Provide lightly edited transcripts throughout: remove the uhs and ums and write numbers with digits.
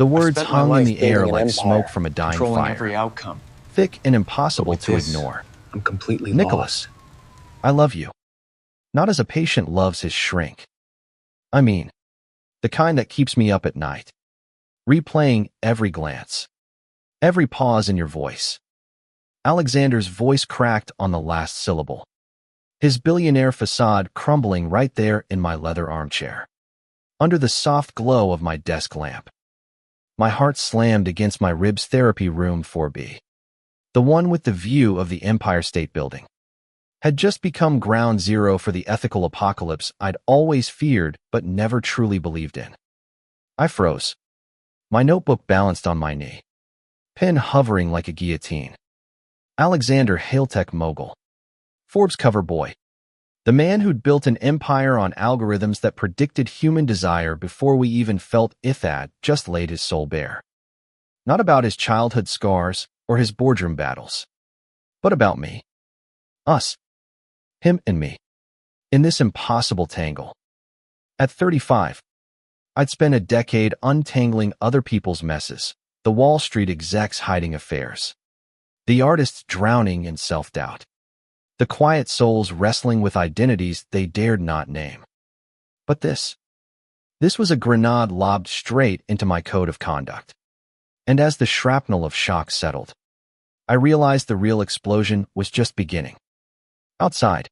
The I words spent my hung in life the air building an like smoke empire, from a dying controlling fire, every outcome. thick and But impossible with to this, ignore. I'm completely Nicholas, lost. I love you. Not as a patient loves his shrink. I mean, the kind that keeps me up at night, replaying every glance, every pause in your voice. Alexander's voice cracked on the last syllable, his billionaire facade crumbling right there in my leather armchair, under the soft glow of my desk lamp. My heart slammed against my ribs. Therapy room 4B, the one with the view of the Empire State Building, had just become ground zero for the ethical apocalypse I'd always feared but never truly believed in. I froze, my notebook balanced on my knee, pen hovering like a guillotine. Alexander Hailtech mogul, Forbes cover boy, the man who'd built an empire on algorithms that predicted human desire before we even felt it, had just laid his soul bare. Not about his childhood scars or his boardroom battles, but about me. Us. Him and me. In this impossible tangle. At 35, I'd spent a decade untangling other people's messes, the Wall Street execs hiding affairs, the artists drowning in self-doubt, the quiet souls wrestling with identities they dared not name. But this was a grenade lobbed straight into my code of conduct. And as the shrapnel of shock settled, I realized the real explosion was just beginning. Outside,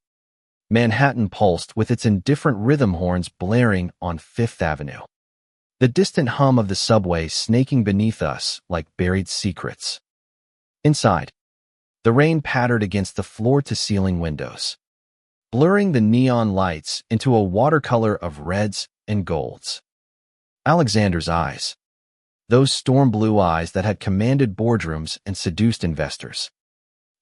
Manhattan pulsed with its indifferent rhythm horns blaring on Fifth Avenue, the distant hum of the subway snaking beneath us like buried secrets. Inside, the rain pattered against the floor-to-ceiling windows, blurring the neon lights into a watercolor of reds and golds. Alexander's eyes, those storm-blue eyes that had commanded boardrooms and seduced investors,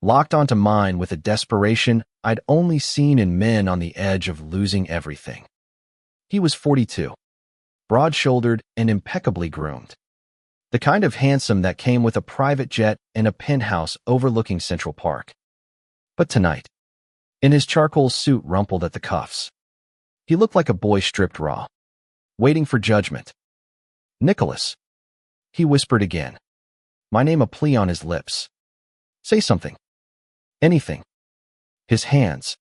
locked onto mine with a desperation I'd only seen in men on the edge of losing everything. He was 42, broad-shouldered and impeccably groomed, the kind of handsome that came with a private jet and a penthouse overlooking Central Park. But tonight, in his charcoal suit rumpled at the cuffs, he looked like a boy stripped raw, waiting for judgment. Nicholas, he whispered again, my name a plea on his lips. Say something. Anything. His hands,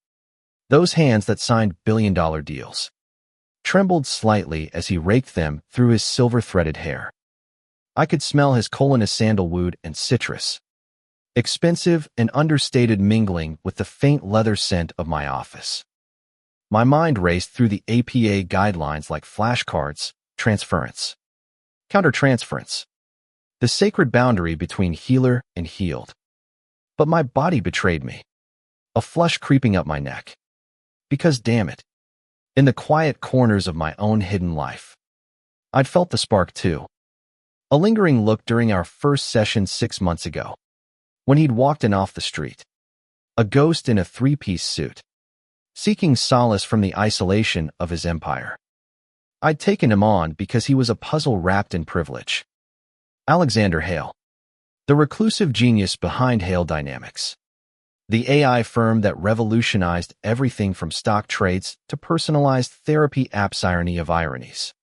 those hands that signed billion-dollar deals, trembled slightly as he raked them through his silver-threaded hair. I could smell his colonus sandalwood and citrus, expensive and understated, mingling with the faint leather scent of my office. My mind raced through the APA guidelines like flashcards: transference, countertransference, the sacred boundary between healer and healed. But my body betrayed me, a flush creeping up my neck. Because, damn it, in the quiet corners of my own hidden life, I'd felt the spark too. A lingering look during our first session 6 months ago, when he'd walked in off the street, a ghost in a three-piece suit, seeking solace from the isolation of his empire. I'd taken him on because he was a puzzle wrapped in privilege. Alexander Hale, the reclusive genius behind Hale Dynamics, the AI firm that revolutionized everything from stock trades to personalized therapy apps. Irony of ironies.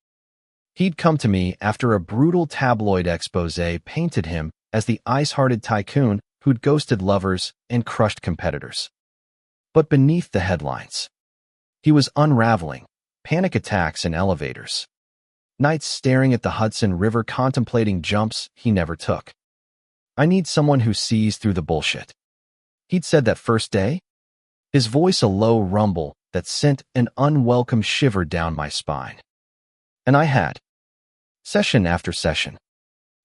He'd come to me after a brutal tabloid expose painted him as the ice-hearted tycoon who'd ghosted lovers and crushed competitors. But beneath the headlines, he was unraveling panic attacks in elevators, nights staring at the Hudson River contemplating jumps he never took. I need someone who sees through the bullshit. He'd said that first day, his voice a low rumble that sent an unwelcome shiver down my spine. And I had. Session after session,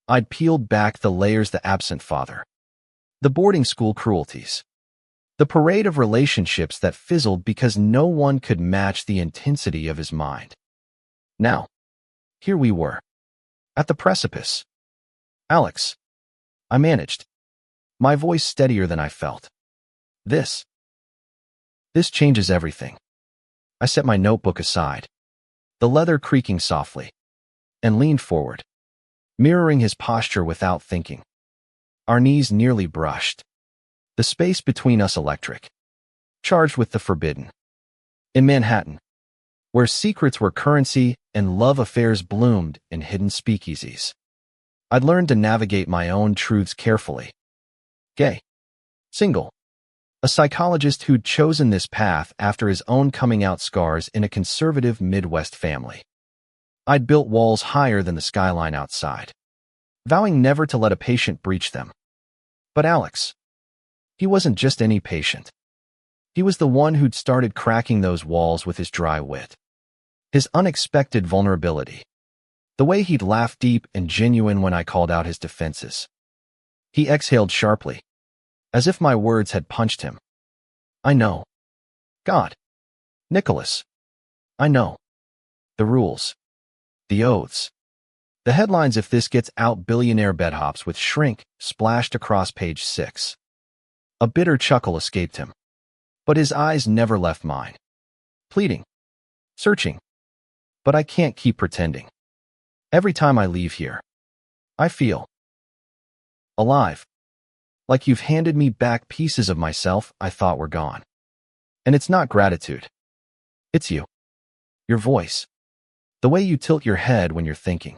I'd peeled back the layers: the absent father, the boarding school cruelties, the parade of relationships that fizzled because no one could match the intensity of his mind. Now, here we were, at the precipice. Alex, I managed, my voice steadier than I felt. This changes everything. I set my notebook aside, the leather creaking softly, and leaned forward, mirroring his posture without thinking. Our knees nearly brushed, the space between us electric, charged with the forbidden. In Manhattan, where secrets were currency and love affairs bloomed in hidden speakeasies, I'd learned to navigate my own truths carefully. Gay. Single. A psychologist who'd chosen this path after his own coming-out scars in a conservative Midwest family. I'd built walls higher than the skyline outside, vowing never to let a patient breach them. But Alex, he wasn't just any patient. He was the one who'd started cracking those walls with his dry wit. His unexpected vulnerability. The way he'd laugh deep and genuine when I called out his defenses. He exhaled sharply, as if my words had punched him. I know. God. Nicholas. I know. The rules. The oaths. The headlines if this gets out billionaire bedhops with shrink splashed across page 6. A bitter chuckle escaped him, but his eyes never left mine. Pleading. Searching. But I can't keep pretending. Every time I leave here, I feel alive. Like you've handed me back pieces of myself I thought were gone. And it's not gratitude. It's you. Your voice. The way you tilt your head when you're thinking.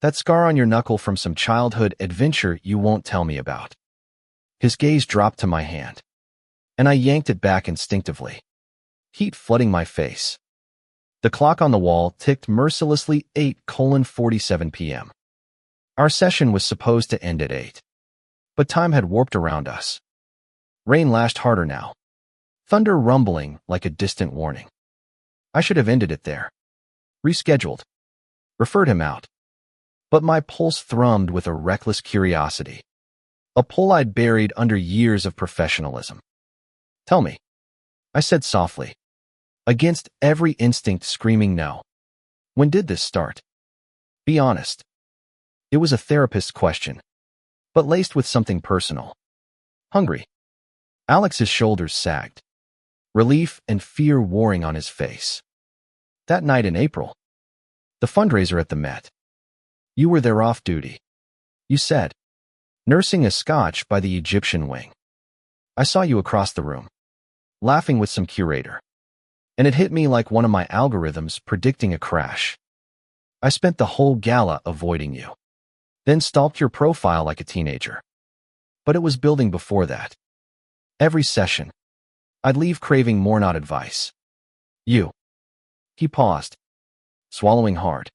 That scar on your knuckle from some childhood adventure you won't tell me about. His gaze dropped to my hand, and I yanked it back instinctively, heat flooding my face. The clock on the wall ticked mercilessly 8:47 p.m. Our session was supposed to end at 8. But time had warped around us. Rain lashed harder now, thunder rumbling like a distant warning. I should have ended it there. Rescheduled. Referred him out. But my pulse thrummed with a reckless curiosity. A pull I'd buried under years of professionalism. Tell me, I said softly, against every instinct screaming no. When did this start? Be honest. It was a therapist's question, but laced with something personal. Hungry. Alex's shoulders sagged, relief and fear warring on his face. That night in April, the fundraiser at the Met. You were there off duty. You said, nursing a scotch by the Egyptian wing. I saw you across the room, laughing with some curator. And it hit me like one of my algorithms predicting a crash. I spent the whole gala avoiding you, then stalked your profile like a teenager. But it was building before that. Every session, I'd leave craving more, not advice. You. He paused, swallowing hard.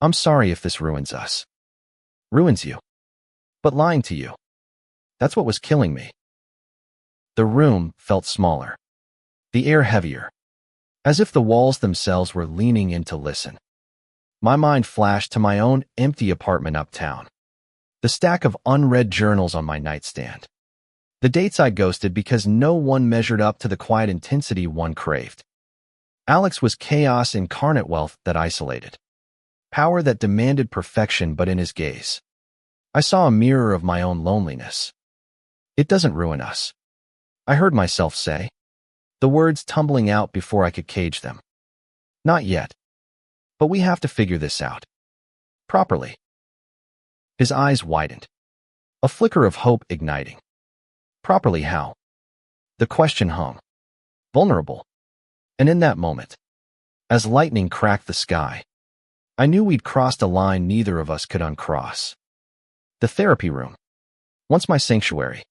I'm sorry if this ruins us. Ruins you. But lying to you. That's what was killing me. The room felt smaller. The air heavier. As if the walls themselves were leaning in to listen. My mind flashed to my own empty apartment uptown. The stack of unread journals on my nightstand. The dates I ghosted because no one measured up to the quiet intensity one craved. Alex was chaos incarnate, wealth that isolated. Power that demanded perfection, but in his gaze, I saw a mirror of my own loneliness. It doesn't ruin us, I heard myself say, the words tumbling out before I could cage them. Not yet. But we have to figure this out. Properly. His eyes widened. A flicker of hope igniting. Properly how? The question hung. Vulnerable. And in that moment, as lightning cracked the sky, I knew we'd crossed a line neither of us could uncross. The therapy room, once my sanctuary,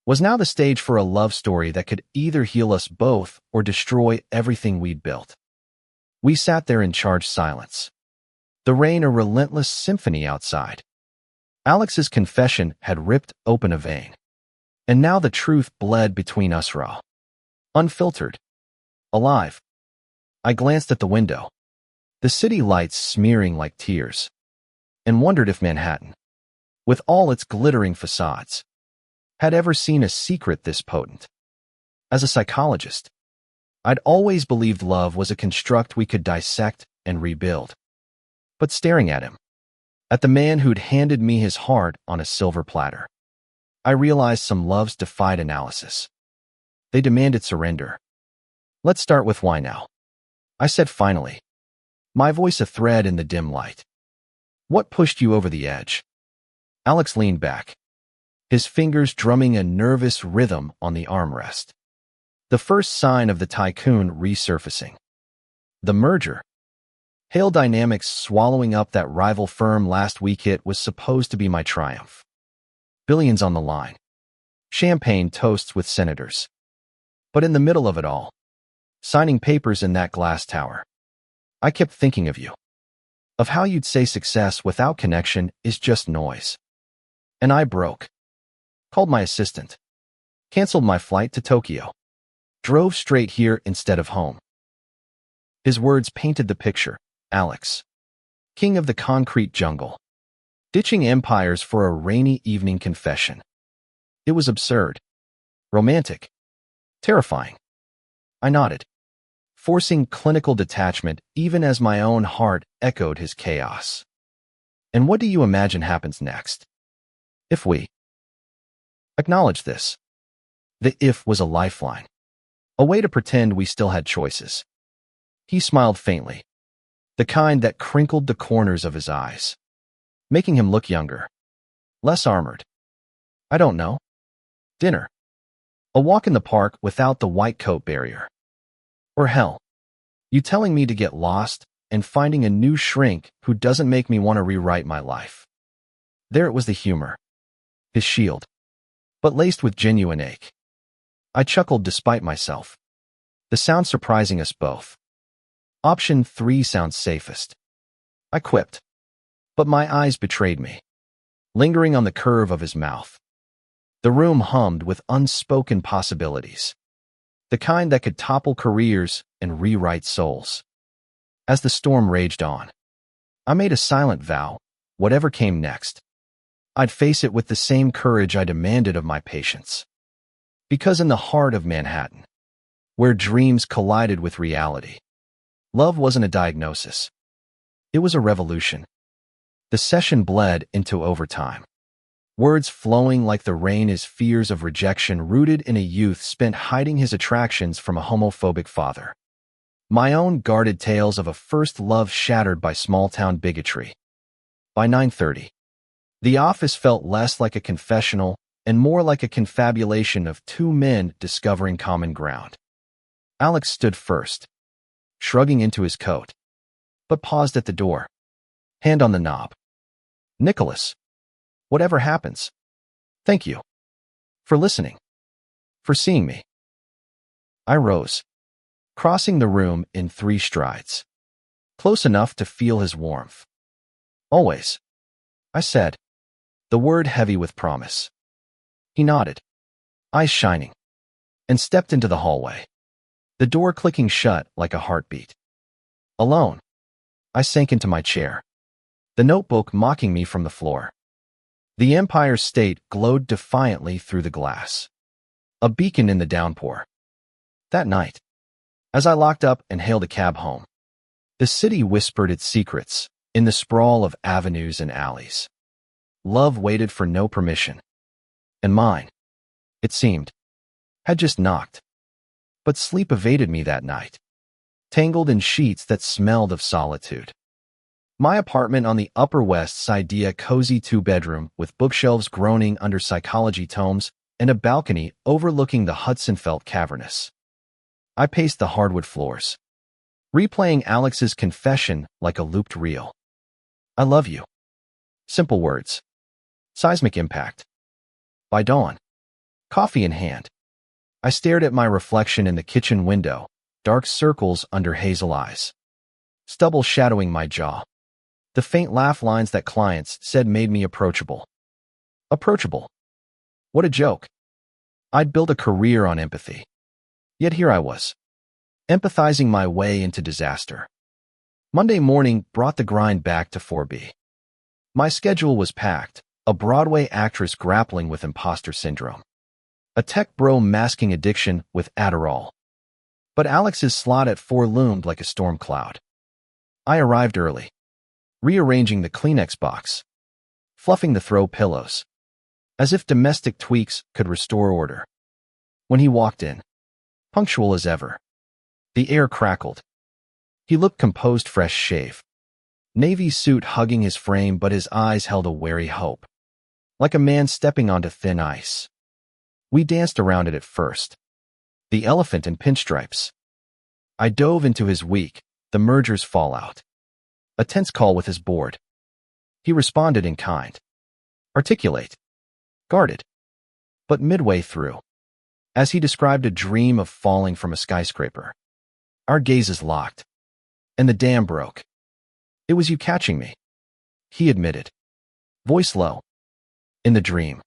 was now the stage for a love story that could either heal us both or destroy everything we'd built. We sat there in charged silence. The rain a relentless symphony outside. Alex's confession had ripped open a vein. And now the truth bled between us raw. Unfiltered. Alive. I glanced at the window. The city lights smearing like tears. And wondered if Manhattan, with all its glittering facades, had ever seen a secret this potent. As a psychologist, I'd always believed love was a construct we could dissect and rebuild. But staring at him, at the man who'd handed me his heart on a silver platter, I realized some loves defied analysis. They demanded surrender. Let's start with why now, I said finally, my voice a thread in the dim light. What pushed you over the edge? Alex leaned back, his fingers drumming a nervous rhythm on the armrest. The first sign of the tycoon resurfacing. The merger. Hale Dynamics swallowing up that rival firm last week, it was supposed to be my triumph. Billions on the line. Champagne toasts with senators. But in the middle of it all, signing papers in that glass tower, I kept thinking of you. Of how you'd say success without connection is just noise. And I broke. Called my assistant. Canceled my flight to Tokyo. Drove straight here instead of home. His words painted the picture. Alex. King of the concrete jungle. Ditching empires for a rainy evening confession. It was absurd. Romantic. Terrifying. I nodded, forcing clinical detachment even as my own heart echoed his chaos. And what do you imagine happens next? If we acknowledge this. The if was a lifeline. A way to pretend we still had choices. He smiled faintly, the kind that crinkled the corners of his eyes, making him look younger, less armored. I don't know. Dinner. A walk in the park without the white coat barrier. Or hell, you telling me to get lost and finding a new shrink who doesn't make me want to rewrite my life. There it was, the humor. His shield. But laced with genuine ache. I chuckled despite myself. The sound surprising us both. Option 3 sounds safest. I quipped. But my eyes betrayed me. Lingering on the curve of his mouth. The room hummed with unspoken possibilities. The kind that could topple careers and rewrite souls. As the storm raged on, I made a silent vow, whatever came next, I'd face it with the same courage I demanded of my patients. Because in the heart of Manhattan, where dreams collided with reality, love wasn't a diagnosis. It was a revolution. The session bled into overtime. Words flowing like the rain as fears of rejection rooted in a youth spent hiding his attractions from a homophobic father. My own guarded tales of a first love shattered by small-town bigotry. By 9:30, the office felt less like a confessional and more like a confabulation of two men discovering common ground. Alex stood first, shrugging into his coat, but paused at the door, hand on the knob. Nicholas. Whatever happens, thank you. For listening. For seeing me. I rose, crossing the room in 3 strides. Close enough to feel his warmth. Always. I said, the word heavy with promise. He nodded, eyes shining, and stepped into the hallway, the door clicking shut like a heartbeat. Alone, I sank into my chair, the notebook mocking me from the floor. The Empire State glowed defiantly through the glass, a beacon in the downpour. That night, as I locked up and hailed a cab home, the city whispered its secrets in the sprawl of avenues and alleys. Love waited for no permission, and mine, it seemed, had just knocked. But sleep evaded me that night, tangled in sheets that smelled of solitude. My apartment on the Upper West Side, a cozy 2-bedroom with bookshelves groaning under psychology tomes and a balcony overlooking the Hudson felt cavernous. I paced the hardwood floors, replaying Alex's confession like a looped reel. I love you. Simple words. Seismic impact. By dawn, coffee in hand, I stared at my reflection in the kitchen window, dark circles under hazel eyes, stubble shadowing my jaw. The faint laugh lines that clients said made me approachable. Approachable. What a joke. I'd built a career on empathy. Yet here I was, empathizing my way into disaster. Monday morning brought the grind back to 4B. My schedule was packed, a Broadway actress grappling with imposter syndrome, a tech bro masking addiction with Adderall. But Alex's slot at 4 loomed like a storm cloud. I arrived early, rearranging the Kleenex box, fluffing the throw pillows, as if domestic tweaks could restore order. When he walked in, punctual as ever, the air crackled. He looked composed, fresh shave, navy suit hugging his frame, but his eyes held a wary hope, like a man stepping onto thin ice. We danced around it at first, the elephant in pinstripes. I dove into his week, the merger's fallout, A tense call with his board. He responded in kind. Articulate. Guarded. But midway through, as he described a dream of falling from a skyscraper, our gazes locked, and the dam broke. It was you catching me, he admitted, voice low. In the dream.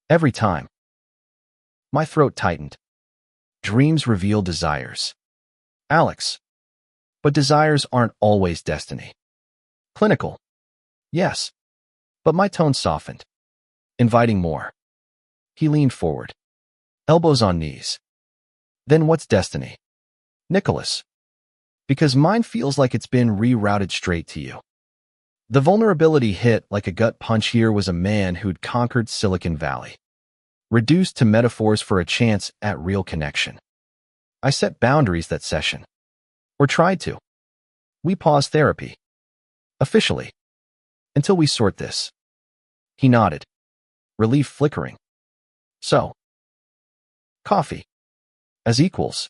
Every time. My throat tightened. Dreams reveal desires. Alex. But desires aren't always destiny. Clinical. Yes. But my tone softened, inviting more. He leaned forward, elbows on knees. Then what's destiny? Nicholas. Because mine feels like it's been rerouted straight to you. The vulnerability hit like a gut punch here was a man who'd conquered Silicon Valley, reduced to metaphors for a chance at real connection. I set boundaries that session. Or tried to. We paused therapy. Officially. Until we sort this. He nodded, relief flickering. So. Coffee. As equals.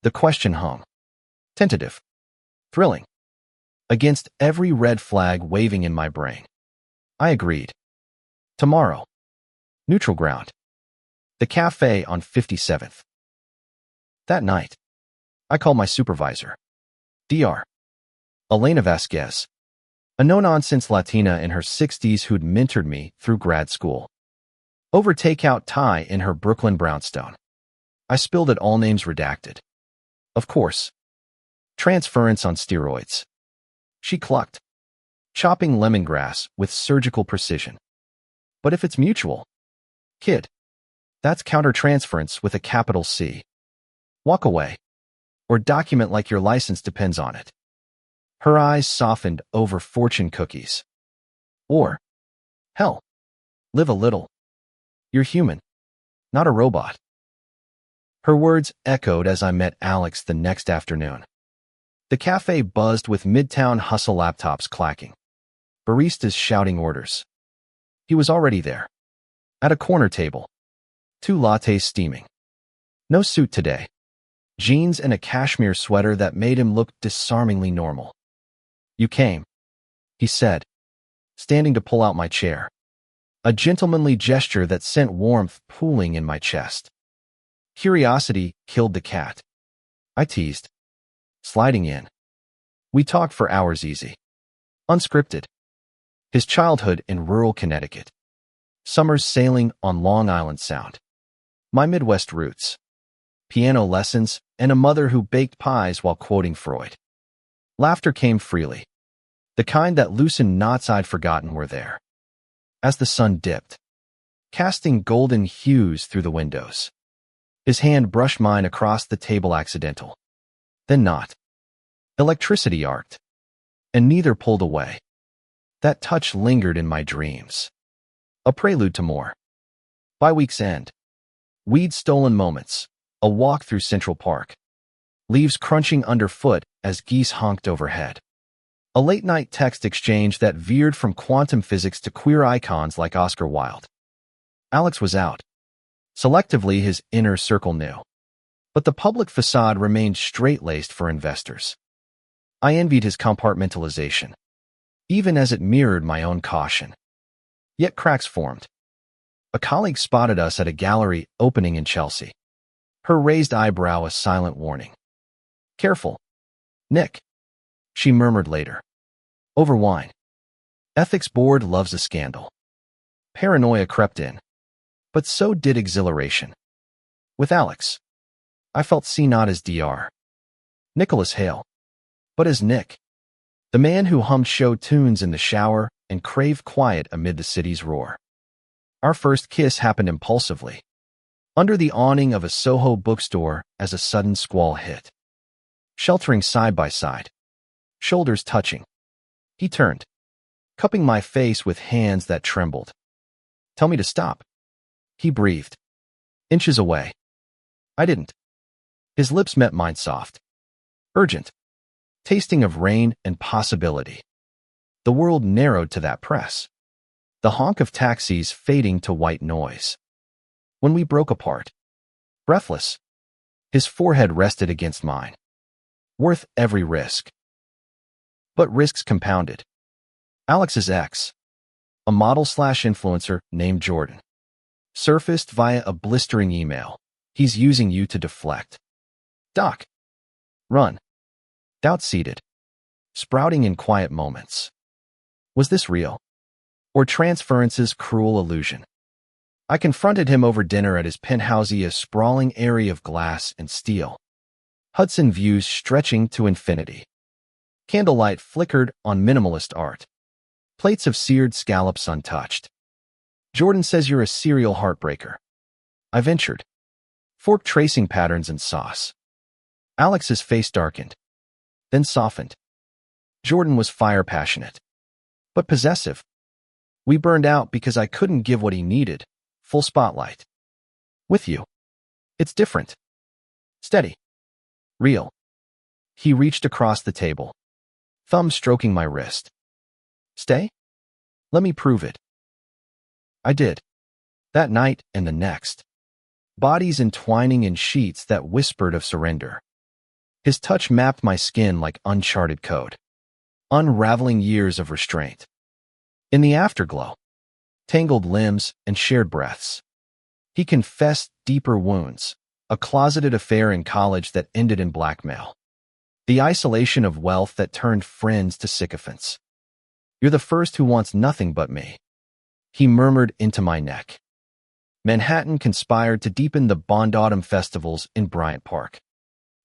The question hung. Tentative. Thrilling. Against every red flag waving in my brain. I agreed. Tomorrow. Neutral ground. The cafe on 57th. That night, I called my supervisor. Dr. Elena Vasquez, a no-nonsense Latina in her 60s who'd mentored me through grad school. Over takeout Thai in her Brooklyn brownstone. I spilled it, all names redacted. Of course. Transference on steroids. She clucked, chopping lemongrass with surgical precision. But if it's mutual, kid, that's countertransference with a capital C. Walk away, or document like your license depends on it. Her eyes softened over fortune cookies. Or, hell, live a little. You're human, not a robot. Her words echoed as I met Alex the next afternoon. The cafe buzzed with Midtown hustle laptops clacking, baristas shouting orders. He was already there, at a corner table, 2 lattes steaming. No suit today, jeans and a cashmere sweater that made him look disarmingly normal. You came, he said, standing to pull out my chair, a gentlemanly gesture that sent warmth pooling in my chest. Curiosity killed the cat, I teased, sliding in. We talked for hours easy. Unscripted. His childhood in rural Connecticut. Summers sailing on Long Island Sound. My Midwest roots. Piano lessons, and a mother who baked pies while quoting Freud. Laughter came freely. The kind that loosened knots I'd forgotten were there. As the sun dipped, casting golden hues through the windows. His hand brushed mine across the table, accidental. Then not. Electricity arced, and neither pulled away. That touch lingered in my dreams. A prelude to more. By week's end, weed-stolen moments, a walk through Central Park, leaves crunching underfoot as geese honked overhead. A late-night text exchange that veered from quantum physics to queer icons like Oscar Wilde. Alex was out. Selectively, his inner circle knew. But the public facade remained straight-laced for investors. I envied his compartmentalization, even as it mirrored my own caution. Yet cracks formed. A colleague spotted us at a gallery opening in Chelsea. Her raised eyebrow a silent warning. Careful, Nick, she murmured later. Over wine. Ethics board loves a scandal. Paranoia crept in. But so did exhilaration. With Alex, I felt seen not as Dr. Nicholas Hale, but as Nick, the man who hummed show tunes in the shower and craved quiet amid the city's roar. Our first kiss happened impulsively, under the awning of a Soho bookstore as a sudden squall hit. Sheltering side by side, shoulders touching, he turned, cupping my face with hands that trembled. Tell me to stop, he breathed. Inches away. I didn't. His lips met mine, soft, urgent, tasting of rain and possibility. The world narrowed to that press, the honk of taxis fading to white noise. When we broke apart, breathless, his forehead rested against mine. Worth every risk. But risks compounded. Alex's ex, a model/influencer named Jordan, surfaced via a blistering email. He's using you to deflect. Doc. Run. Doubt seated, sprouting in quiet moments. Was this real? Or transference's cruel illusion? I confronted him over dinner at his penthouse, a sprawling area of glass and steel. Hudson views stretching to infinity. Candlelight flickered on minimalist art. Plates of seared scallops untouched. Jordan says you're a serial heartbreaker. I ventured. Fork tracing patterns and sauce. Alex's face darkened, then softened. Jordan was fire-passionate, but possessive. We burned out because I couldn't give what he needed, full spotlight. With you, it's different. Steady. Real. He reached across the table, thumb stroking my wrist. Stay? Let me prove it. I did. That night and the next. Bodies entwining in sheets that whispered of surrender. His touch mapped my skin like uncharted code, unraveling years of restraint. In the afterglow, tangled limbs and shared breaths, he confessed deeper wounds, a closeted affair in college that ended in blackmail, the isolation of wealth that turned friends to sycophants. You're the first who wants nothing but me, he murmured into my neck. Manhattan conspired to deepen the Bond Autumn festivals in Bryant Park,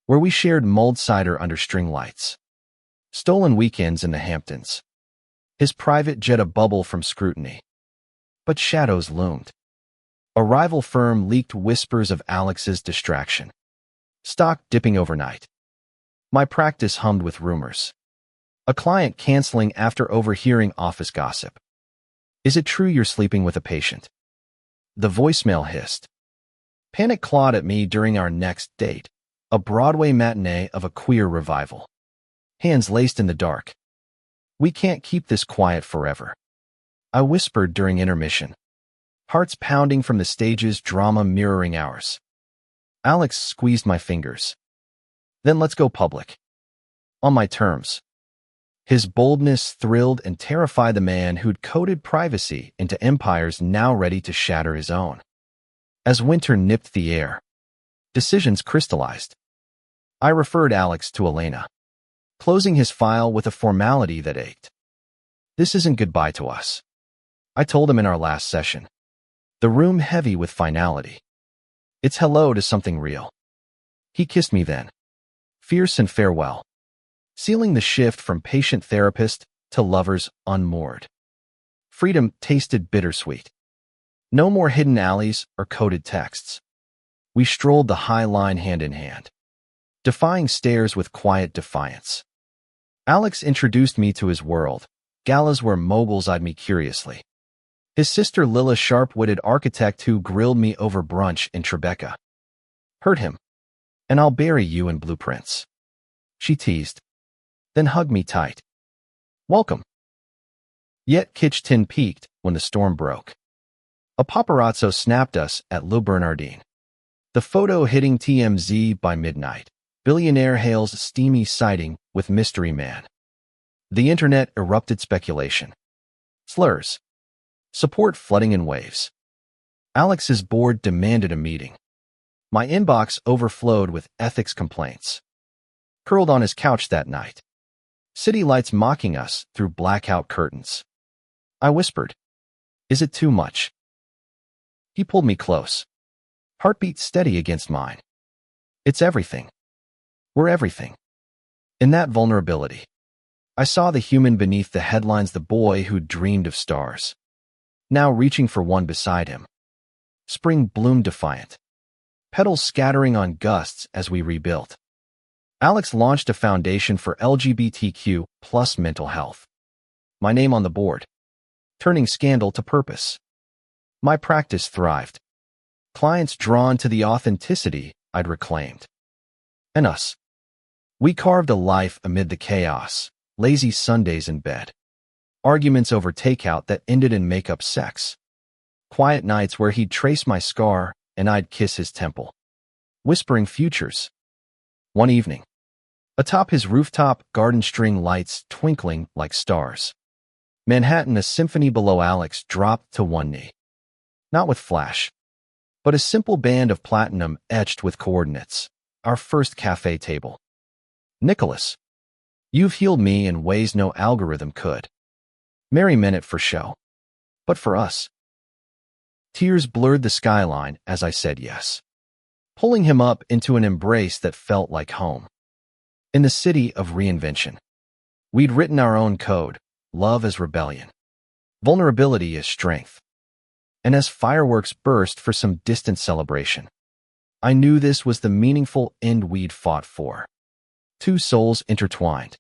where we shared mulled cider under string lights. Stolen weekends in the Hamptons. His private jet a bubble from scrutiny. But shadows loomed. A rival firm leaked whispers of Alex's distraction. Stock dipping overnight. My practice hummed with rumors. A client canceling after overhearing office gossip. Is it true you're sleeping with a patient? The voicemail hissed. Panic clawed at me during our next date, a Broadway matinee of a queer revival. Hands laced in the dark. We can't keep this quiet forever, I whispered during intermission. Hearts pounding from the stage's drama mirroring ours. Alex squeezed my fingers. Then let's go public. On my terms. His boldness thrilled and terrified the man who'd coded privacy into empires now ready to shatter his own. As winter nipped the air, decisions crystallized. I referred Alex to Elena, closing his file with a formality that ached. This isn't goodbye to us, I told him in our last session, the room heavy with finality. It's hello to something real. He kissed me then, fierce and farewell, sealing the shift from patient-therapist to lovers unmoored. Freedom tasted bittersweet. No more hidden alleys or coded texts. We strolled the high line hand in hand, defying stares with quiet defiance. Alex introduced me to his world, galas where moguls eyed me curiously. His sister Lila, sharp-witted architect who grilled me over brunch in Tribeca. Hurt him, and I'll bury you in blueprints. She teased, then hugged me tight. Welcome. Yet Kitch Tin peaked when the storm broke. A paparazzo snapped us at Le Bernardin. The photo hitting TMZ by midnight. Billionaire hails steamy sighting with mystery man. The internet erupted speculation. Slurs. Support flooding in waves. Alex's board demanded a meeting. My inbox overflowed with ethics complaints. Curled on his couch that night, city lights mocking us through blackout curtains. I whispered, "Is it too much?" He pulled me close, heartbeat steady against mine. It's everything. We're everything. In that vulnerability, I saw the human beneath the headlines, the boy who dreamed of stars, now reaching for one beside him. Spring bloomed defiant, petals scattering on gusts as we rebuilt. Alex launched a foundation for LGBTQ plus mental health. My name on the board, turning scandal to purpose. My practice thrived. Clients drawn to the authenticity I'd reclaimed. And us. We carved a life amid the chaos, lazy Sundays in bed, arguments over takeout that ended in make-up sex, quiet nights where he'd trace my scar and I'd kiss his temple, whispering futures. One evening, Atop his rooftop, garden string lights twinkling like stars. Manhattan, a symphony below. Alex dropped to one knee. Not with flash, but a simple band of platinum etched with coordinates. Our first cafe table. Nicholas, you've healed me in ways no algorithm could. Mary meant it for show. But for us. Tears blurred the skyline as I said yes, pulling him up into an embrace that felt like home. In the city of reinvention, we'd written our own code, love as rebellion, vulnerability as strength. And as fireworks burst for some distant celebration, I knew this was the meaningful end we'd fought for. Two souls intertwined.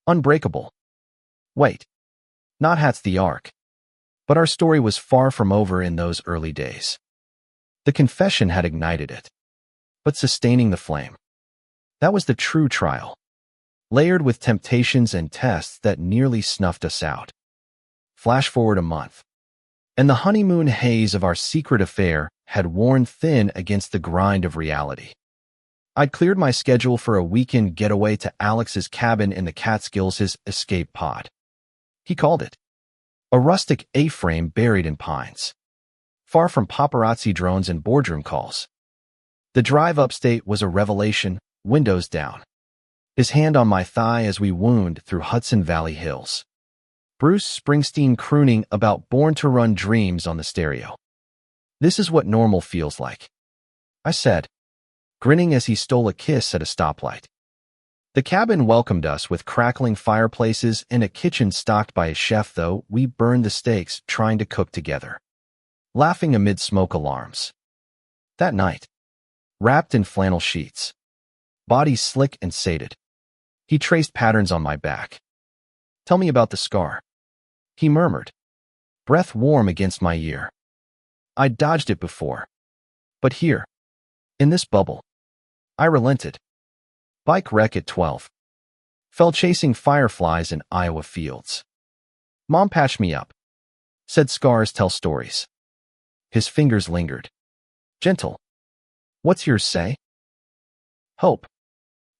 Unbreakable. Wait. Not that's the arc. But our story was far from over in those early days. The confession had ignited it. But sustaining the flame. That was the true trial. Layered with temptations and tests that nearly snuffed us out. Flash forward a month. And the honeymoon haze of our secret affair had worn thin against the grind of reality. I'd cleared my schedule for a weekend getaway to Alex's cabin in the Catskills, his escape pod. He called it. A rustic A-frame buried in pines. Far from paparazzi drones and boardroom calls. The drive upstate was a revelation, windows down. His hand on my thigh as we wound through Hudson Valley hills. Bruce Springsteen crooning about Born to Run dreams on the stereo. This is what normal feels like, I said, grinning as he stole a kiss at a stoplight. The cabin welcomed us with crackling fireplaces and a kitchen stocked by a chef, though we burned the steaks trying to cook together, laughing amid smoke alarms. That night, wrapped in flannel sheets, body slick and sated, he traced patterns on my back. Tell me about the scar, he murmured, breath warm against my ear. I'd dodged it before. But here, in this bubble, I relented. Bike wreck at 12. Fell chasing fireflies in Iowa fields. Mom patched me up. Said scars tell stories. His fingers lingered. Gentle. What's yours say? Hope,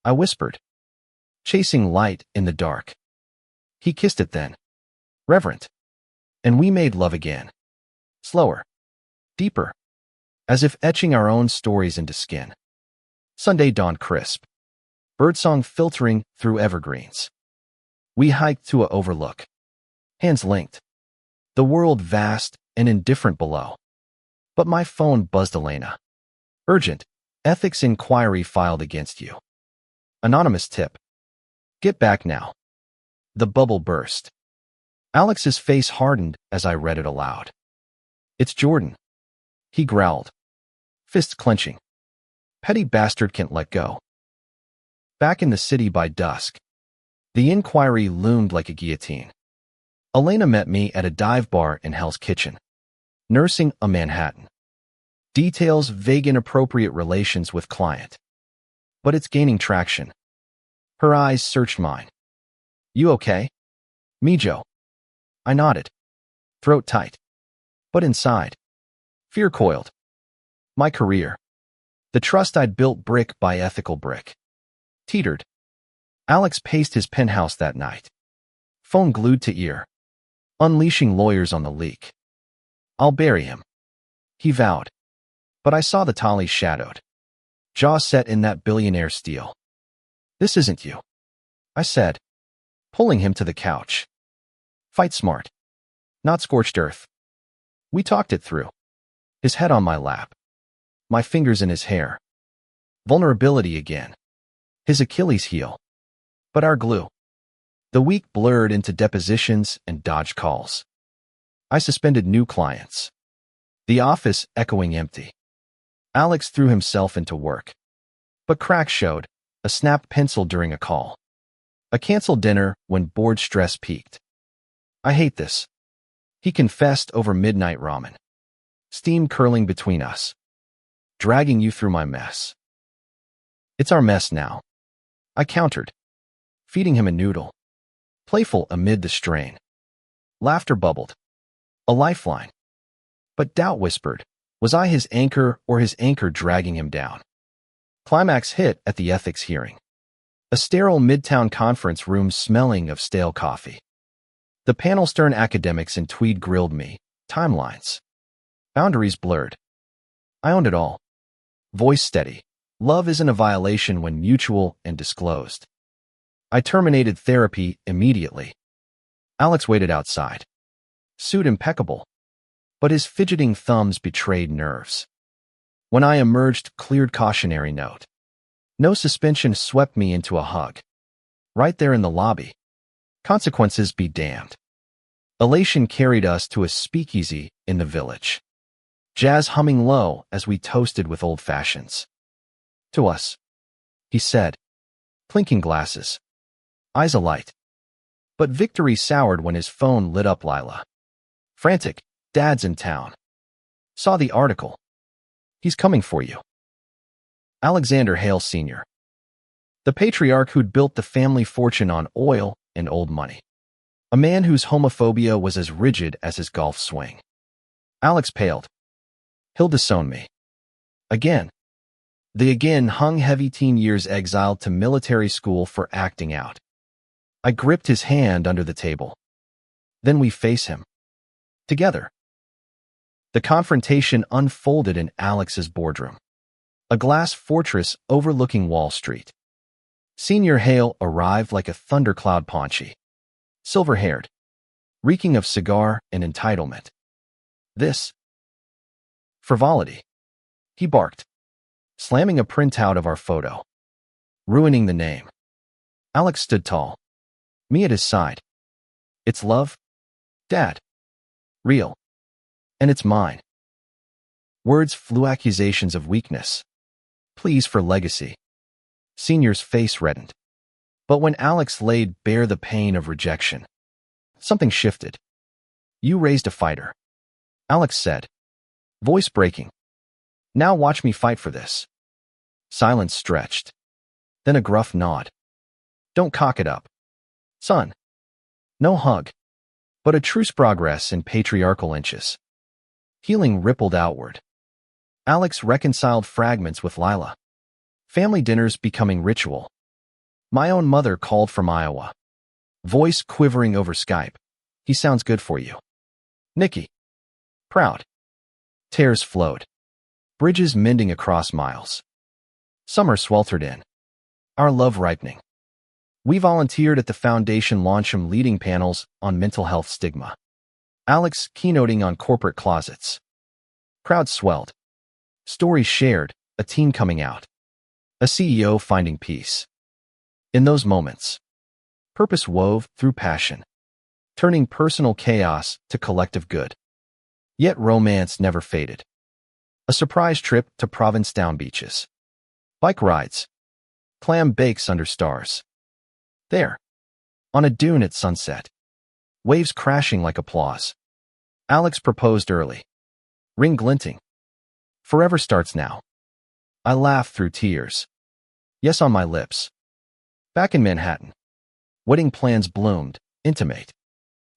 I whispered. Chasing light in the dark. He kissed it then. Reverent. And we made love again. Slower. Deeper. As if etching our own stories into skin. Sunday dawned crisp. Birdsong filtering through evergreens. We hiked to a overlook. Hands linked. The world vast and indifferent below. But my phone buzzed. Elena. Urgent. Ethics inquiry filed against you. Anonymous tip. Get back now. The bubble burst. Alex's face hardened as I read it aloud. It's Jordan. He growled. Fists clenching. Petty bastard can't let go. Back in the city by dusk. The inquiry loomed like a guillotine. Elena met me at a dive bar in Hell's Kitchen. Nursing a Manhattan. Details vague inappropriate relations with client. But it's gaining traction. Her eyes searched mine. You okay? Me, Joe. I nodded. Throat tight. But inside. Fear coiled. My career. The trust I'd built brick by ethical brick. Teetered. Alex paced his penthouse that night. Phone glued to ear. Unleashing lawyers on the leak. I'll bury him. He vowed. But I saw the tally shadowed. Jaw set in that billionaire steel. This isn't you, I said, pulling him to the couch. Fight smart. Not scorched earth. We talked it through. His head on my lap. My fingers in his hair. Vulnerability again. His Achilles heel. But our glue. The week blurred into depositions and dodged calls. I suspended new clients. The office echoing empty. Alex threw himself into work. But cracks showed, a snapped pencil during a call. A canceled dinner when board stress peaked. I hate this. He confessed over midnight ramen. Steam curling between us. Dragging you through my mess. It's our mess now. I countered. Feeding him a noodle. Playful amid the strain. Laughter bubbled. A lifeline. But doubt whispered. Was I his anchor or his anchor dragging him down? Climax hit at the ethics hearing. A sterile midtown conference room smelling of stale coffee. The panel stern academics in tweed grilled me. Timelines. Boundaries blurred. I owned it all. Voice steady. Love isn't a violation when mutual and disclosed. I terminated therapy immediately. Alex waited outside. Suit impeccable. But his fidgeting thumbs betrayed nerves. When I emerged, cleared cautionary note. No suspension swept me into a hug. Right there in the lobby. Consequences be damned. Elation carried us to a speakeasy in the village. Jazz humming low as we toasted with old fashions. To us, he said, clinking glasses. Eyes alight. But victory soured when his phone lit up. Lila. Frantic. Dad's in town. Saw the article. He's coming for you. Alexander Hale Sr. The patriarch who'd built the family fortune on oil and old money. A man whose homophobia was as rigid as his golf swing. Alex paled. He'll disown me. Again. The again hung heavy. Teen years exiled to military school for acting out. I gripped his hand under the table. Then we face him. Together. The confrontation unfolded in Alex's boardroom. A glass fortress overlooking Wall Street. Senior Hale arrived like a thundercloud. Paunchy. Silver-haired. Reeking of cigar and entitlement. This. Frivolity. He barked. Slamming a printout of our photo. Ruining the name. Alex stood tall. Me at his side. It's love? Dad. Real. And it's mine. Words flew. Accusations of weakness. Pleas for legacy. Senior's face reddened. But when Alex laid bare the pain of rejection, something shifted. You raised a fighter. Alex said. Voice breaking. Now watch me fight for this. Silence stretched. Then a gruff nod. Don't cock it up. Son. No hug. But a truce. Progress in patriarchal inches. Healing rippled outward. Alex reconciled fragments with Lila. Family dinners becoming ritual. My own mother called from Iowa. Voice quivering over Skype. He sounds good for you. Nikki. Proud. Tears flowed. Bridges mending across miles. Summer sweltered in. Our love ripening. We volunteered at the foundation launchum leading panels on mental health stigma. Alex keynoting on corporate closets. Crowd swelled. Stories shared, a teen coming out. A CEO finding peace. In those moments, purpose wove through passion, turning personal chaos to collective good. Yet romance never faded. A surprise trip to Provincetown beaches. Bike rides. Clam bakes under stars. There. On a dune at sunset. Waves crashing like applause. Alex proposed early. Ring glinting. Forever starts now. I laughed through tears. Yes on my lips. Back in Manhattan. Wedding plans bloomed, intimate.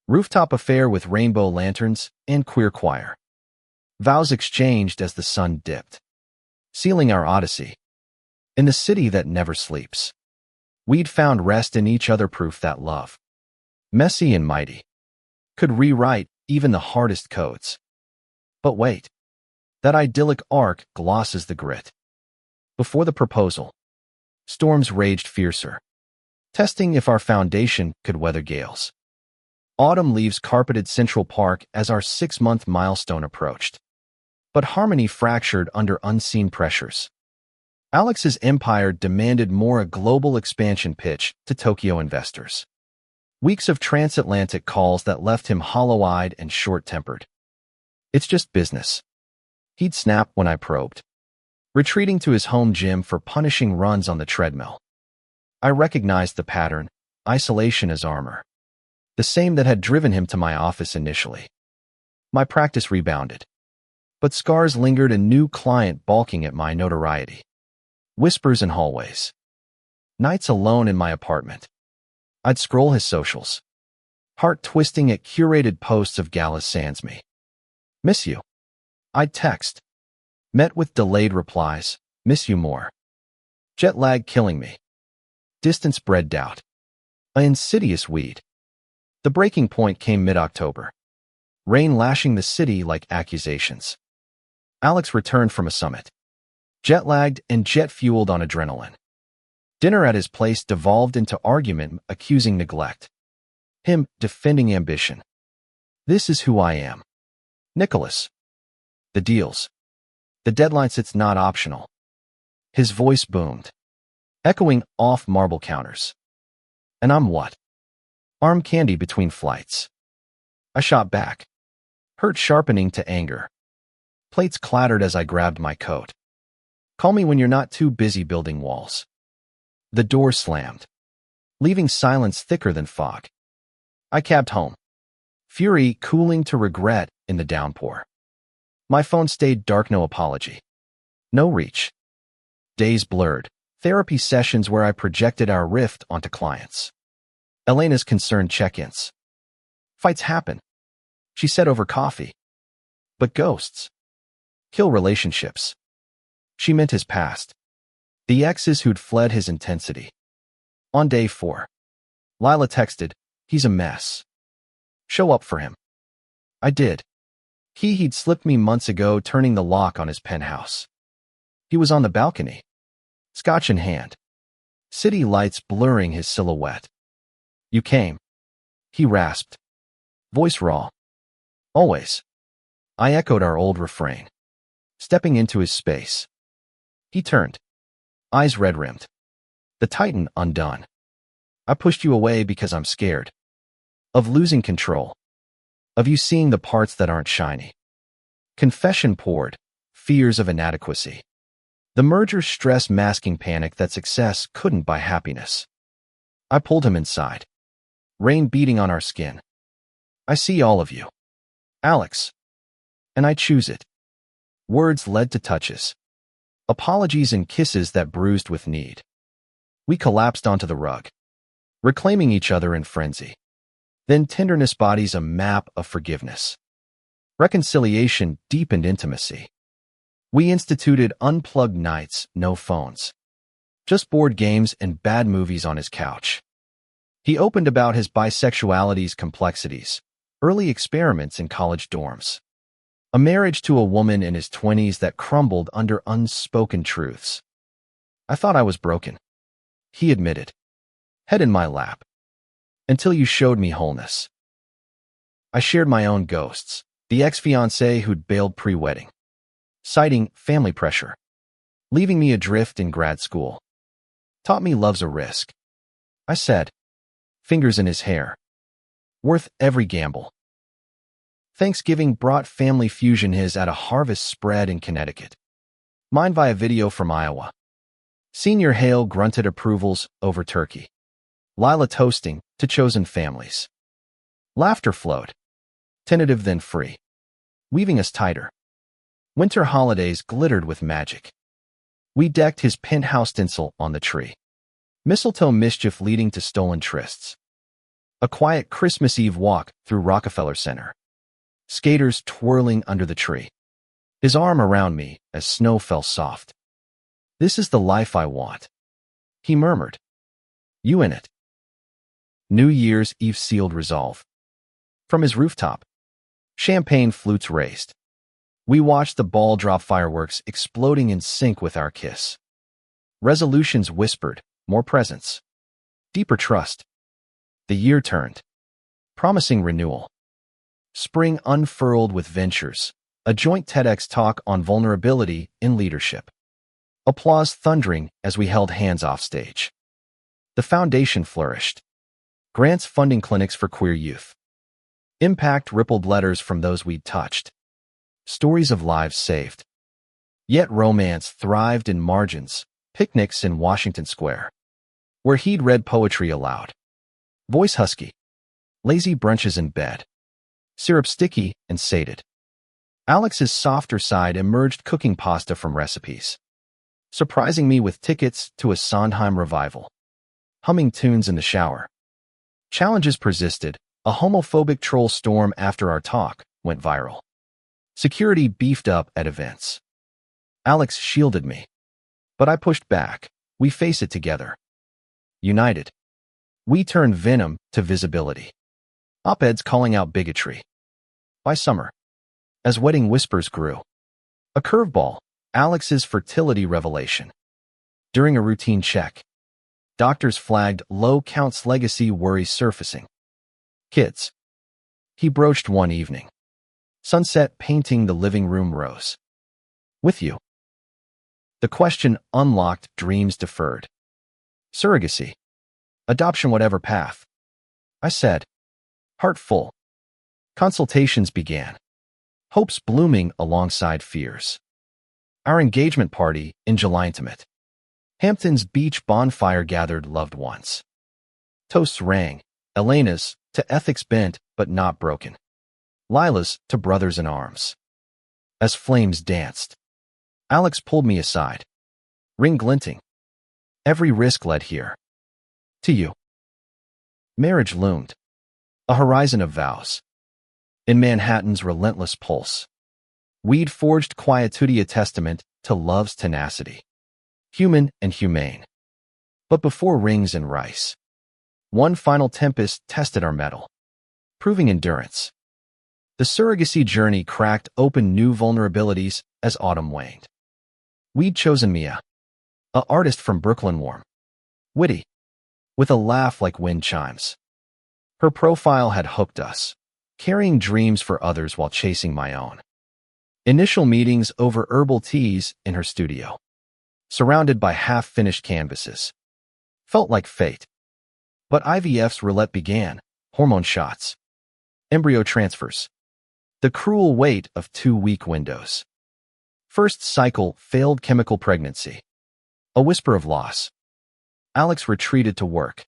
Rooftop affair with rainbow lanterns and queer choir. Vows exchanged as the sun dipped. Sealing our odyssey. In the city that never sleeps. We'd found rest in each other, proof that love, messy and mighty, could rewrite even the hardest codes. But wait. That idyllic arc glosses the grit. Before the proposal, storms raged fiercer, testing if our foundation could weather gales. Autumn leaves carpeted Central Park as our 6-month milestone approached. But harmony fractured under unseen pressures. Alex's empire demanded more, a global expansion pitch to Tokyo investors. Weeks of transatlantic calls that left him hollow-eyed and short-tempered. It's just business. He'd snap when I probed, retreating to his home gym for punishing runs on the treadmill. I recognized the pattern, isolation as armor. The same that had driven him to my office initially. My practice rebounded. But scars lingered, a new client balking at my notoriety. Whispers in hallways. Nights alone in my apartment. I'd scroll his socials. Heart twisting at curated posts of Gallus sans me. Miss you. I'd text. Met with delayed replies. Miss you more. Jet lag killing me. Distance bred doubt. An insidious weed. The breaking point came mid-October. Rain lashing the city like accusations. Alex returned from a summit. Jet-lagged and jet-fueled on adrenaline. Dinner at his place devolved into argument accusing neglect. Him defending ambition. This is who I am. Nicholas. The deals. The deadlines, it's not optional. His voice boomed, echoing off marble counters. And I'm what? Arm candy between flights. I shot back, hurt sharpening to anger. Plates clattered as I grabbed my coat. Call me when you're not too busy building walls. The door slammed, leaving silence thicker than fog. I cabbed home, fury cooling to regret in the downpour. My phone stayed dark, no apology. No reach. Days blurred, therapy sessions where I projected our rift onto clients. Elena's concerned check-ins. Fights happen, she said over coffee. But ghosts kill relationships. She meant his past. The exes who'd fled his intensity. On day 4, Lila texted, "He's a mess. Show up for him." I did. He'd slipped me months ago, turning the lock on his penthouse. He was on the balcony, scotch in hand, city lights blurring his silhouette. "You came," he rasped, voice raw. "Always." I echoed our old refrain, stepping into his space. He turned, eyes red-rimmed. The Titan undone. "I pushed you away because I'm scared. Of losing control. Of you seeing the parts that aren't shiny." Confession poured, fears of inadequacy. The merger's stress masking panic that success couldn't buy happiness. I pulled him inside. Rain beating on our skin. "I see all of you, Alex. And I choose it." Words led to touches. Apologies and kisses that bruised with need. We collapsed onto the rug, reclaiming each other in frenzy. Then tenderness bodies a map of forgiveness. Reconciliation deepened intimacy. We instituted unplugged nights, no phones. Just board games and bad movies on his couch. He opened about his bisexuality's complexities, early experiments in college dorms. A marriage to a woman in his 20s that crumbled under unspoken truths. "I thought I was broken," he admitted, head in my lap. "Until you showed me wholeness." I shared my own ghosts, the ex-fiancé who'd bailed pre-wedding, citing family pressure, leaving me adrift in grad school. Taught me love's a risk, I said, fingers in his hair. Worth every gamble. Thanksgiving brought family fusion, his at a harvest spread in Connecticut. Mine via video from Iowa. Senior Hale grunted approvals over turkey. Lila toasting to chosen families. Laughter flowed, tentative then free, weaving us tighter. Winter holidays glittered with magic. We decked his penthouse tinsel on the tree. Mistletoe mischief leading to stolen trysts. A quiet Christmas Eve walk through Rockefeller Center. Skaters twirling under the tree. His arm around me as snow fell soft. "This is the life I want," he murmured. "You in it." New Year's Eve sealed resolve. From his rooftop, champagne flutes raised. We watched the ball drop, fireworks exploding in sync with our kiss. Resolutions whispered, more presence, deeper trust. The year turned, promising renewal. Spring unfurled with ventures, a joint TEDx talk on vulnerability in leadership. Applause thundering as we held hands off stage. The foundation flourished. Grants funding clinics for queer youth. Impact rippled letters from those we'd touched. Stories of lives saved. Yet romance thrived in margins, picnics in Washington Square, where he'd read poetry aloud. Voice husky. Lazy brunches in bed. Syrup sticky and sated. Alex's softer side emerged, cooking pasta from recipes. Surprising me with tickets to a Sondheim revival. Humming tunes in the shower. Challenges persisted. A homophobic troll storm after our talk went viral. Security beefed up at events. Alex shielded me. But I pushed back. We face it together. United, we turned venom to visibility. Op-eds calling out bigotry. By summer, as wedding whispers grew, a curveball, Alex's fertility revelation. During a routine check, doctors flagged low counts legacy worries surfacing. Kids. He broached one evening. Sunset painting the living room rose. With you. The question unlocked dreams deferred. Surrogacy. Adoption whatever path. I said. Heart full. Consultations began. Hopes blooming alongside fears. Our engagement party in July intimate. Hampton's beach bonfire gathered loved ones. Toasts rang. Elena's to ethics bent but not broken. Lila's to brothers in arms. As flames danced, Alex pulled me aside. Ring glinting. Every risk led here. To you. Marriage loomed. A horizon of vows. In Manhattan's relentless pulse, we'd forged quietude, a testament to love's tenacity. Human and humane. But before rings and rice, one final tempest tested our mettle, proving endurance. The surrogacy journey cracked open new vulnerabilities as autumn waned. We'd chosen Mia, a artist from Brooklyn, warm, witty, with a laugh like wind chimes. Her profile had hooked us, carrying dreams for others while chasing my own. Initial meetings over herbal teas in her studio, surrounded by half-finished canvases, felt like fate. But IVF's roulette began, hormone shots, embryo transfers, the cruel weight of 2-week windows. First cycle, failed chemical pregnancy. A whisper of loss. Alex retreated to work,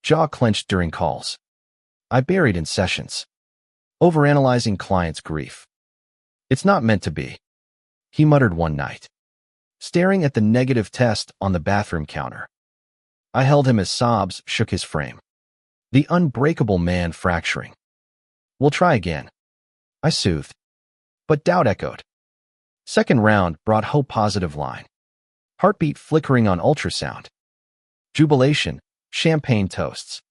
jaw clenched during calls. I buried in sessions, overanalyzing clients' grief. It's not meant to be, he muttered one night, staring at the negative test on the bathroom counter. I held him as sobs shook his frame. The unbreakable man fracturing. We'll try again, I soothed. But doubt echoed. Second round brought hope, positive line. Heartbeat flickering on ultrasound. Jubilation, champagne toasts.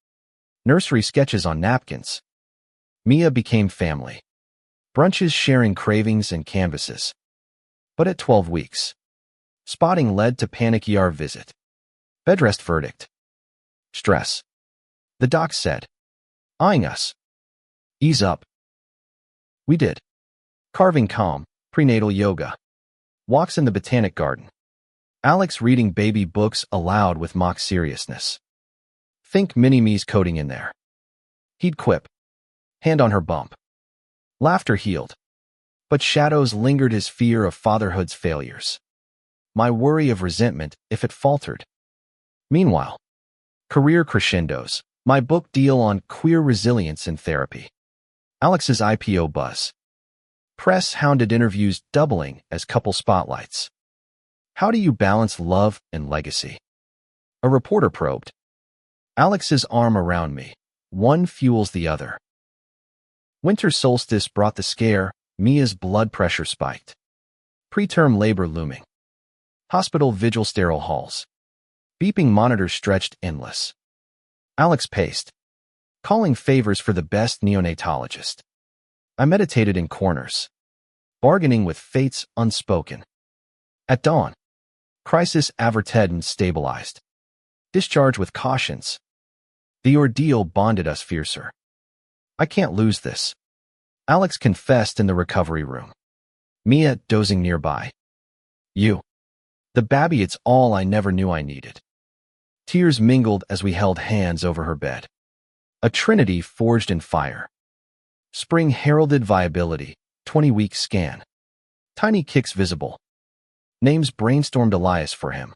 Nursery sketches on napkins. Mia became family. Brunches sharing cravings and canvases. But at 12 weeks, spotting led to panic ER visit. Bedrest verdict. Stress. The doc said, eyeing us. Ease up. We did. Carving calm, prenatal yoga. Walks in the botanic garden. Alex reading baby books aloud with mock seriousness. Think mini-me's coding in there. He'd quip. Hand on her bump. Laughter healed. But shadows lingered, his fear of fatherhood's failures. My worry of resentment if it faltered. Meanwhile, career crescendos, my book deal on queer resilience in therapy. Alex's IPO buzz. Press-hounded interviews doubling as couple spotlights. How do you balance love and legacy? A reporter probed. Alex's arm around me. One fuels the other. Winter solstice brought the scare. Mia's blood pressure spiked. Preterm labor looming. Hospital vigil, sterile halls. Beeping monitors stretched endless. Alex paced, calling favors for the best neonatologist. I meditated in corners, bargaining with fates unspoken. At dawn, crisis averted and stabilized. Discharge with cautions. The ordeal bonded us fiercer. I can't lose this, Alex confessed in the recovery room. Mia dozing nearby. You. The babby, it's all I never knew I needed. Tears mingled as we held hands over her bed. A trinity forged in fire. Spring heralded viability, 20-week scan. Tiny kicks visible. Names brainstormed, Elias for him.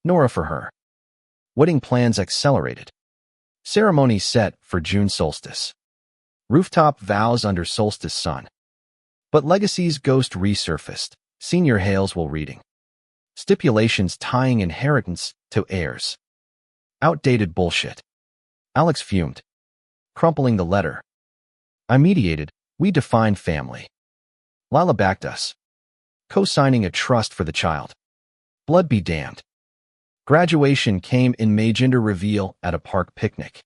Nora for her. Wedding plans accelerated. Ceremony set for June solstice. Rooftop vows under solstice sun. But legacy's ghost resurfaced. Senior hails while reading. Stipulations tying inheritance to heirs. Outdated bullshit. Alex fumed, crumpling the letter. I mediated. We defined family. Lila backed us, co-signing a trust for the child. Blood be damned. Graduation came in May. Gender reveal at a park picnic.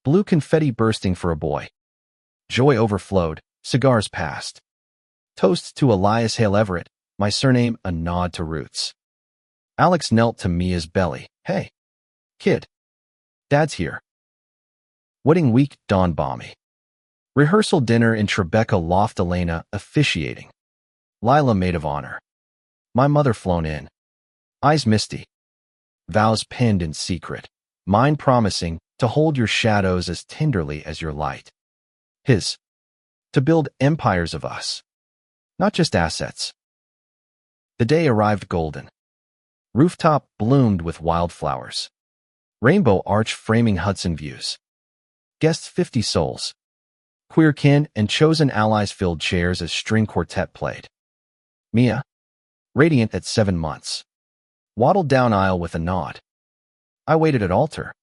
Blue confetti bursting for a boy. Joy overflowed, cigars passed. Toast to Elias Hale Everett, my surname a nod to roots. Alex knelt to Mia's belly. Hey, kid. Dad's here. Wedding week dawned balmy. Rehearsal dinner in Tribeca loft. Elena officiating. Lila maid of honor. My mother flown in. Eyes misty. Vows penned in secret. Mine promising to hold your shadows as tenderly as your light. His. To build empires of us. Not just assets. The day arrived golden. Rooftop bloomed with wildflowers. Rainbow arch framing Hudson views. Guests 50 souls. Queer kin and chosen allies filled chairs as string quartet played. Mia, radiant at 7 months, waddled down aisle with a nod. I waited at altar,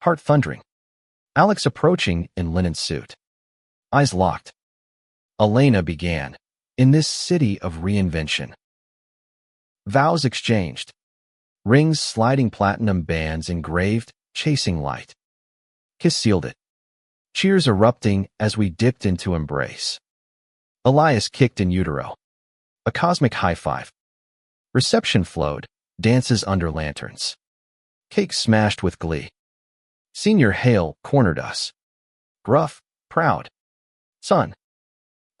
heart thundering. Alex approaching in linen suit. Eyes locked. Elena began, in this city of reinvention. Vows exchanged. Rings sliding platinum bands engraved, chasing light. Kiss sealed it. Cheers erupting as we dipped into embrace. Elias kicked in utero. A cosmic high five. Reception flowed, dances under lanterns. Cake smashed with glee. Senior Hale cornered us. Gruff, proud. Son.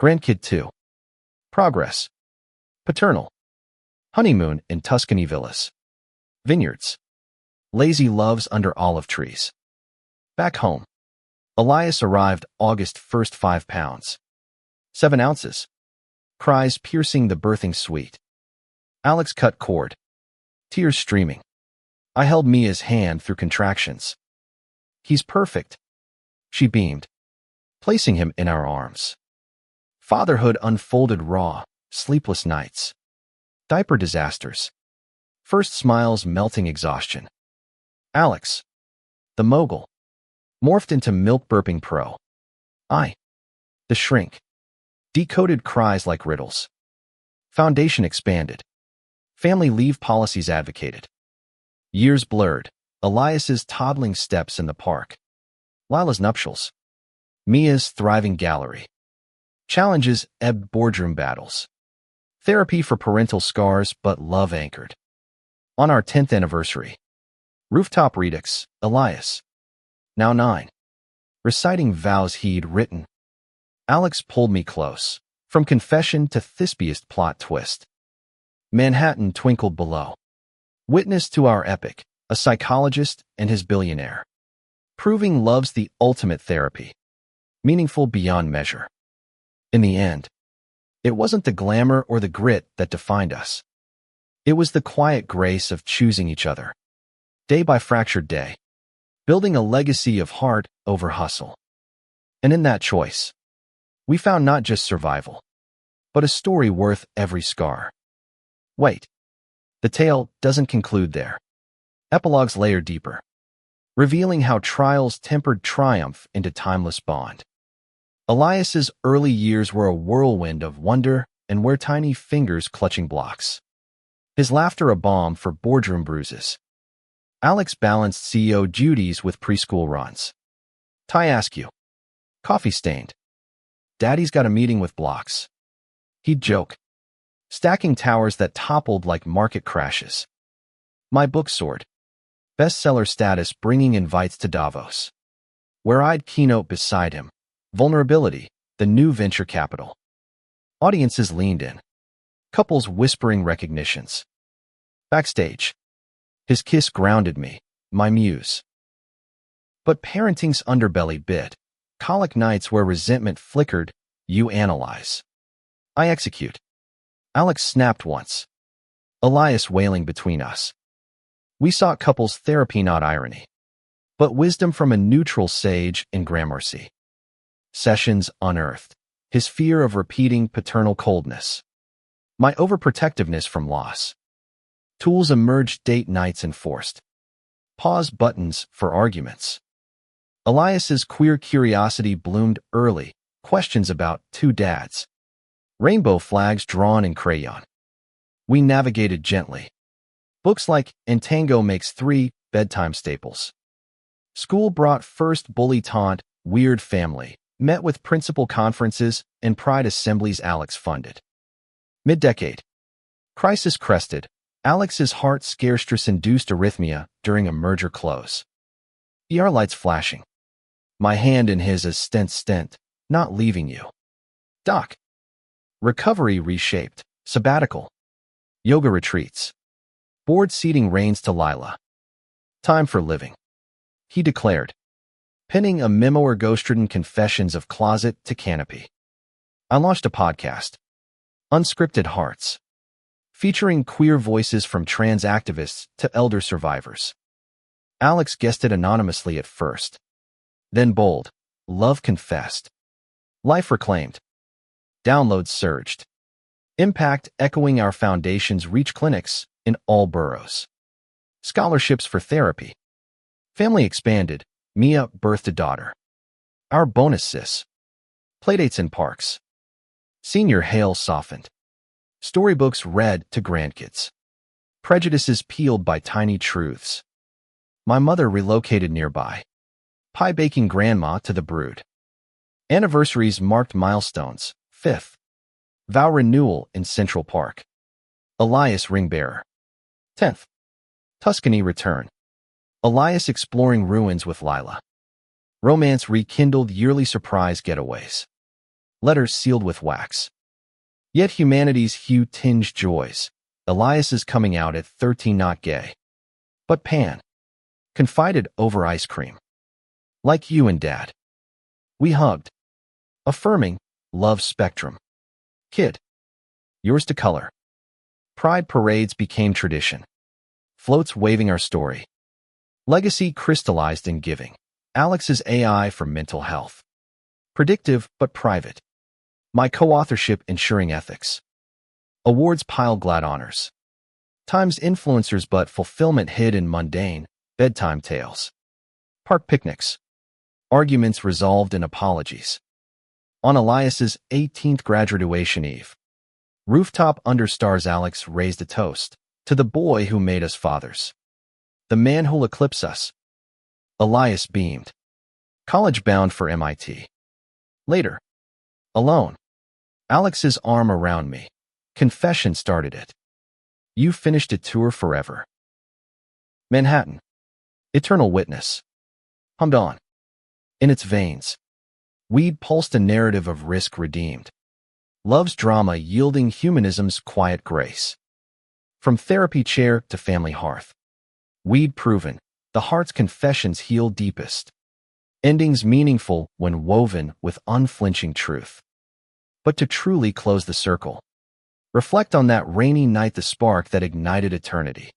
Grandkid too. Progress. Paternal. Honeymoon in Tuscany villas. Vineyards. Lazy loves under olive trees. Back home. Elias arrived August 1st. 5 pounds. 7 ounces. Cries piercing the birthing suite. Alex cut cord. Tears streaming. I held Mia's hand through contractions. He's perfect. She beamed, placing him in our arms. Fatherhood unfolded raw, sleepless nights. Diaper disasters. First smiles melting exhaustion. Alex, the mogul, morphed into milk-burping pro. I, the shrink, decoded cries like riddles. Foundation expanded. Family leave policies advocated. Years blurred. Elias's toddling steps in the park. Lila's nuptials. Mia's thriving gallery. Challenges ebbed boardroom battles. Therapy for parental scars but love anchored. On our 10th anniversary. Rooftop redux, Elias. Now 9. Reciting vows he'd written. Alex pulled me close. From confession to Thespiest plot twist. Manhattan twinkled below. Witness to our epic, a psychologist and his billionaire. Proving love's the ultimate therapy. Meaningful beyond measure. In the end, it wasn't the glamour or the grit that defined us. It was the quiet grace of choosing each other. Day by fractured day. Building a legacy of heart over hustle. And in that choice, we found not just survival, but a story worth every scar. Wait. The tale doesn't conclude there. Epilogues layer deeper, revealing how trials tempered triumph into timeless bond. Elias's early years were a whirlwind of wonder and were tiny fingers clutching blocks. His laughter a balm for boardroom bruises. Alex balanced CEO duties with preschool runs. Ty Askew. Coffee stained. Daddy's got a meeting with blocks. He'd joke. Stacking towers that toppled like market crashes. My book soared. Bestseller status bringing invites to Davos. Where I'd keynote beside him. Vulnerability, the new venture capital. Audiences leaned in. Couples whispering recognitions. Backstage. His kiss grounded me, my muse. But parenting's underbelly bit. Colic nights where resentment flickered, you analyze. I execute. Alex snapped once. Elias wailing between us. We sought couples therapy, not irony, but wisdom from a neutral sage in Gramercy. Sessions unearthed. His fear of repeating paternal coldness. My overprotectiveness from loss. Tools emerged, date nights enforced. Pause buttons for arguments. Elias's queer curiosity bloomed early, questions about 2 dads. Rainbow flags drawn in crayon. We navigated gently. Books like Entango makes 3 bedtime staples. School brought first bully taunt, weird family, met with principal conferences and pride assemblies Alex funded. Mid-decade. Crisis crested. Alex's heart stress-induced arrhythmia during a merger close. ER lights flashing. My hand in his as stent, not leaving you. Doc. Recovery reshaped. Sabbatical. Yoga retreats. Board seating reins to Lila. Time for living. He declared, penning a memoir ghostwritten confessions of closet to canopy. I launched a podcast, Unscripted Hearts, featuring queer voices from trans activists to elder survivors. Alex guessed it anonymously at first. Then bold, love confessed. Life reclaimed. Downloads surged. Impact echoing our foundation's reach clinics in all boroughs. Scholarships for therapy. Family expanded. Mia birthed a daughter. Our bonus sis. Playdates in parks. Senior hail softened. Storybooks read to grandkids. Prejudices peeled by tiny truths. My mother relocated nearby. Pie baking grandma to the brood. Anniversaries marked milestones. 5th. Vow renewal in Central Park. Elias ring bearer. 10th. Tuscany return. Elias exploring ruins with Lila. Romance rekindled yearly surprise getaways. Letters sealed with wax. Yet humanity's hue tinged joys. Elias is coming out at 13 not gay. But pan. Confided over ice cream. Like you and Dad. We hugged. Affirming, love spectrum. Kid. Yours to color. Pride parades became tradition. Floats waving our story. Legacy crystallized in giving. Alex's AI for mental health. Predictive but private. My co-authorship ensuring ethics. Awards pile glad honors. Times influencers but fulfillment hid in mundane, bedtime tales. Park picnics. Arguments resolved in apologies. On Elias's 18th graduation eve. Rooftop under stars Alex raised a toast to the boy who made us fathers. The man who'll eclipse us. Elias beamed. College bound for MIT. Later. Alone. Alex's arm around me. Confession started it. You finished a tour forever. Manhattan. Eternal witness. Hummed on. In its veins. Weed pulsed a narrative of risk redeemed. Love's drama yielding humanism's quiet grace. From therapy chair to family hearth. Weed proven, the heart's confessions heal deepest. Endings meaningful when woven with unflinching truth. But to truly close the circle, reflect on that rainy night, the spark that ignited eternity.